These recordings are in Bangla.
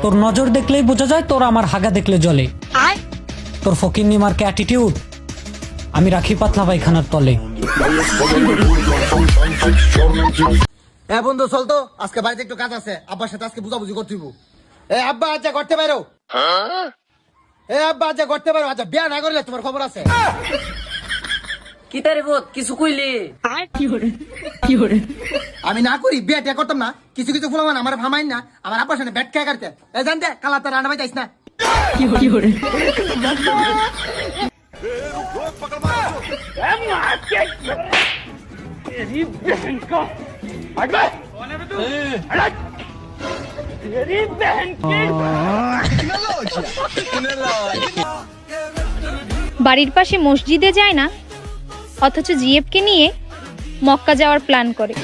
তোর নজর দেখলেই বোঝা যায় তোর আমার হাগা দেখলে জ্বলে। তোর ফকিন্নি মার্কে অ্যাটিটিউড আমি রাখি পাতলা পায়খানার তলে। এ বন্ধু চল তো, আজকে বাড়িতে একটু কাজ আছে, আব্বার সাথে আজকে বুঝাবুঝি করতে হইব। এ আব্বা আচ্ছা করতে পারো, এ আব্বা আচ্ছা করতে পারো, আচ্ছা বিয়া না করলে তোমার খবর আছে। কি তারে বোধ কিছু কইলি? আমি না করি বিয়া টিয়া করতাম না, কিছু কিছু ফুলমান আমার ভামাইন না, আমার আব্বার সামনে ব্যাট খেয়ে কাটতে। এ জানতে কালা তার রান্না পাইতাইস না। বাড়ির পাশে মসজিদে যায় না, অথচ জিএফকে নিয়ে মক্কা যাওয়ার প্ল্যান করে।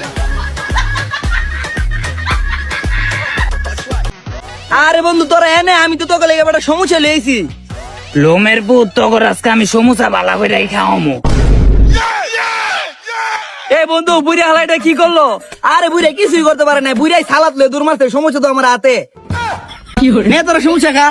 আরে বন্ধু তোরা এনে, আমি তো তোকে লেগে একটা সমস্যা লইছি। লোমের পুত তোর আজকে আমি সমুচা বালা করে খাওয়ামু। এ বন্ধু বুড়ি হালাইটা কি করলো? আরে বুড়ি কিছুই করতে পারে না, বুড়াই সালাদ লয়ে দূর মারতে, সমস্যা তো আমার হাতে। নে তোরা সমস্যা খা।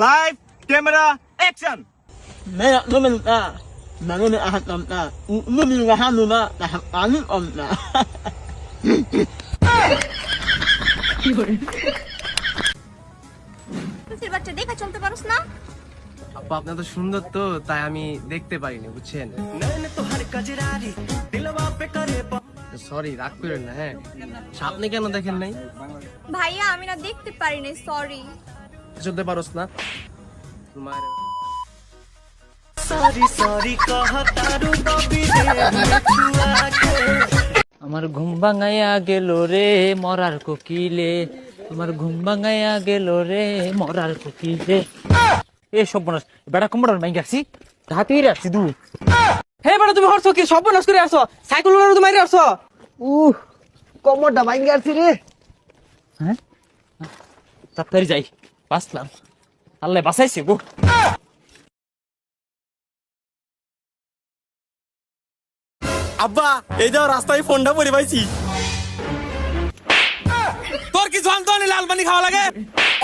Live camera action. বাচ্চা দেখা চলতে পারোস না? আপু আপনার তো সুন্দর তো, তাই আমি দেখতে পারিনি বুঝছেন। সরি রাগ করেন না। হ্যাঁ আপনি কেন দেখেন নাই? ভাইয়া আমি না দেখতে পারি নাই, সরি। চলতে পারোস না তোমার। আমার ঘুম ভাঙাইয়া গেল রে মরার কোকিলে, তোমার ঘুম ভাঙাইয়া গেল রে মরার কোকিলে। এ সব বনাস বেড়া কম্বর মাই গেছি, হাতেই রাখছি দু। হে বেড়া তুমি হরছো কি সব বনাস করে আসো? সাইকেল উড়ানো তুমি মাইরে আসো। কমরটা ভাঙি গেছি রে। হ্যাঁ তাড়াতাড়ি যাই, বাঁচলাম, আল্লাহ বাঁচাইছে গো। আব্বা এই যাও রাস্তায় ফোনটা পরে পাইছি। তোর কি যন্ত্রণে লাল পানি খাওয়া লাগে?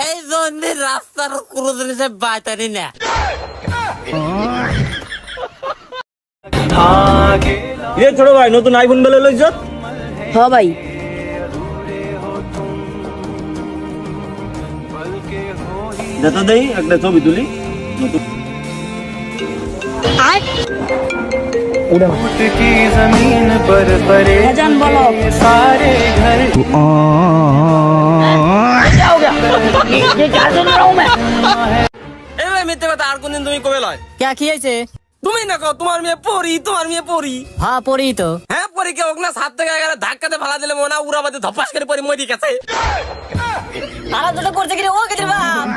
এই জন্য রাস্তার কোনো জিনিসে বাইতারি না। এ ছোট ভাই নতুন আইফোন বেলে লইছ? হ্যাঁ ভাই। দেখা দেই একটা ছবি তুলি। এবার মিথ্যে কথা আর কোনদিন তুমি কবে লয়? কে কি হয়েছে? তুমি না কও তোমার মেয়ে পড়ি, তোমার মেয়ে পড়ি। হ্যাঁ পড়ি তো। হ্যাঁ পড়ি কে হোক না, সাত থেকে গেলে ধাক্কাতে ফালা দিলে মনে হয় উড়াবাদে ধপাস করে পড়ি মরি গেছে। আর দুটো করছে কি রে ও গেছে বাপ।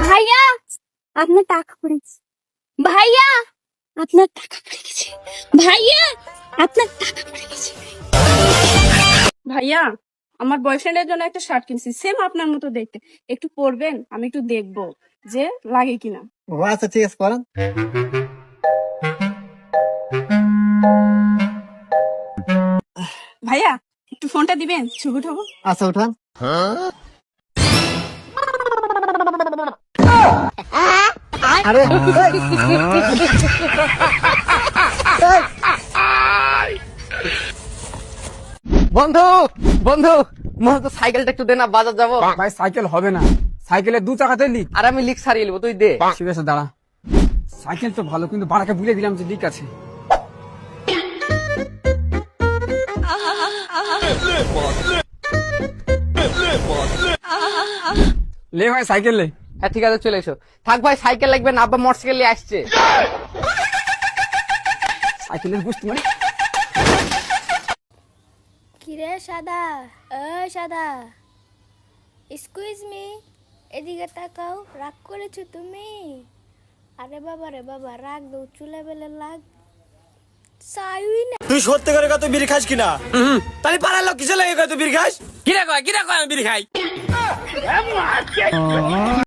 ভাইয়া আপনার টাকা পড়েছে, ভাইয়া আপনার টাকা পড়ে গেছে, ভাইয়া আপনার টাকা পড়ে গেছে। ভাইয়া আমার বয়ফ্রেন্ডের জন্য একটা শার্ট কিনছি, সেম আপনার মতো দেখতে, একটু পরবেন? আমি একটু দেখবো যে লাগে কিনা। ও আচ্ছা ঠিক আছে করেন। ভাইয়া একটু ফোনটা দিবেন, ছবি উঠাবো। আচ্ছা উঠান। আরে বন্ধু বন্ধু মনে তো সাইকেলটা একটু দে না, বাজার যাবো। ভাই সাইকেল হবে না, সাইকেলের দু চাকাতে লিক। আর আমি লিক সারিয়ে নেবো, তুই দে। ঠিক আছে দাঁড়া, সাইকেল তো ভালো কিন্তু বাড়াকে বুঝে দিলাম যে লিক আছে। লে ভাই সাইকেল লে। হ্যাঁ ঠিক আছে চলে এসো। থাক ভাই সাইকেল লাগবে না, আব্বা মোটরসাইকেল নিয়ে আসছে। সাইকেলের বুঝতে মানে কিরে সাদা, সাদা, এক্সকিউজ মি, এদিকে তাকাও। রাগ করেছো তুমি? আরে বাবা রে বাবা, রাগ দৌ চুলে বেলে লাগ সাইউই না। তুই সত্যি করে কত বিড়ি খাস কিনা? তাহলে পাড়ার লোক কিসে লাগে কত বিড়ি খাস? কিরা কয় আমি বিড়ি খাই।